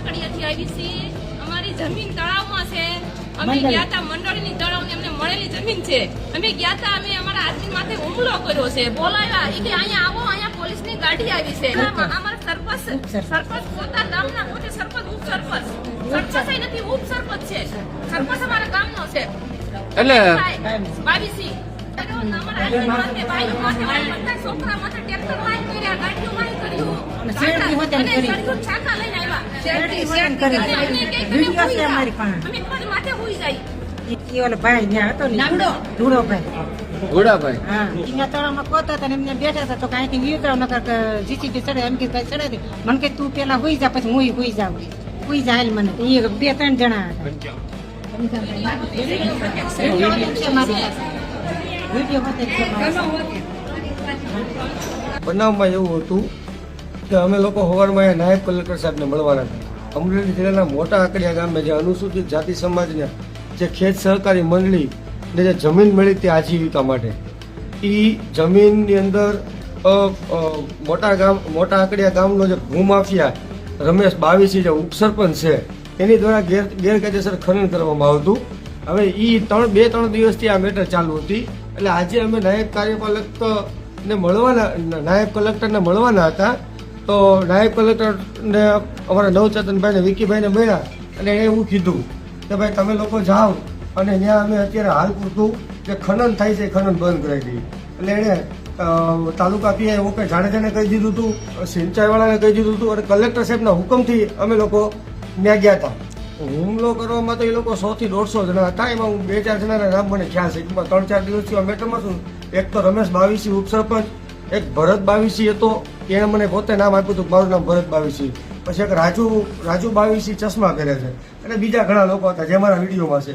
કાકડિયાથી આવી છીએ. અમારી જમીન તળાવમાં છે. અમે ગયા હતા મંડળીની તળાવની અમને મળેલી જમીન છે. અમે ગયા હતા, અમે અમારા આદમી માથે હુમલો કર્યો છે. બોલાવ્યા કે અહીંયા આવો, અહીંયા પોલીસની ગાડી આવી છે. અમારા સરપંચ પોતા ગામના પોતે સરપંચ ઉપસરપંચ નથી, ઉપસરપંચ છે. સરપંચ અમારા ગામનો છે. એટલે બાવીસી છોકરા માથે ટ્રેક્ટર લાઈન કર્યા, ગાડીઓ લાઈન કર્યું અને છાકા લઈને આવ્યા. અમે પદ માથે હોઈ જાય. ઘોડાભાઈ મને કે તું પેલા હોઈ જા, પછી હું હોઈ જાઉં. હોઈ જાય મને 2-3 જણા બનાવમાં એવું હતું કે અમે લોકો સવારમાં નાયબ કલેક્ટર સાહેબને મળવાના હતા. અમરેલી જિલ્લાના મોટા આકડિયા ગામે જે અનુસૂચિત જાતિ સમાજના જે ખેત સહકારી મંડળી ને જે જમીન મળી તે આજીવિકા માટે, એ જમીનની અંદર મોટા આકડિયા ગામનો જે ભૂમાફિયા રમેશ બાવીસી જે ઉપસરપંચ છે એની દ્વારા ગેરકાયદેસર ખનન કરવામાં આવતું. હવે એ 2-3 દિવસથી આ મેટર ચાલુ હતી. એટલે આજે અમે નાયબ કલેક્ટરને મળવાના હતા. તો નાયબ કલેક્ટરને અમારા નવચેતનભાઈને વિકીભાઈને મળ્યા અને એણે એવું કીધું કે ભાઈ તમે લોકો જાઓ અને ત્યાં અમે અત્યારે હાલ પૂરતું જે ખનન થાય છે ખનન બંધ કરાવી દઈએ. એટલે એણે તાલુકા પીઆઈ ઓકે જાડેજાને કહી દીધું હતું, સિંચાઈવાળાને કહી દીધું હતું અને કલેક્ટર સાહેબના હુકમથી અમે લોકો ત્યાં ગયા હતા. હુમલો કરવામાં તો એ લોકો 100 થી 150 જણા હતા. એમાં હું 2-4 જણાના નામ મને ખ્યાલ છે. 3-4 દિવસથી આ મેટરમાં છું. એક તો રમેશ બાવીસી ઉપસરપંચ, એક ભરત બાવીસી હતો, એણે મને પોતે નામ આપ્યું હતું, મારું નામ ભરત બાવીસી. પછી એક રાજુ બાવીસી ચશ્મા પહેરે છે અને બીજા ઘણા લોકો હતા જે મારા વિડીયોમાં છે.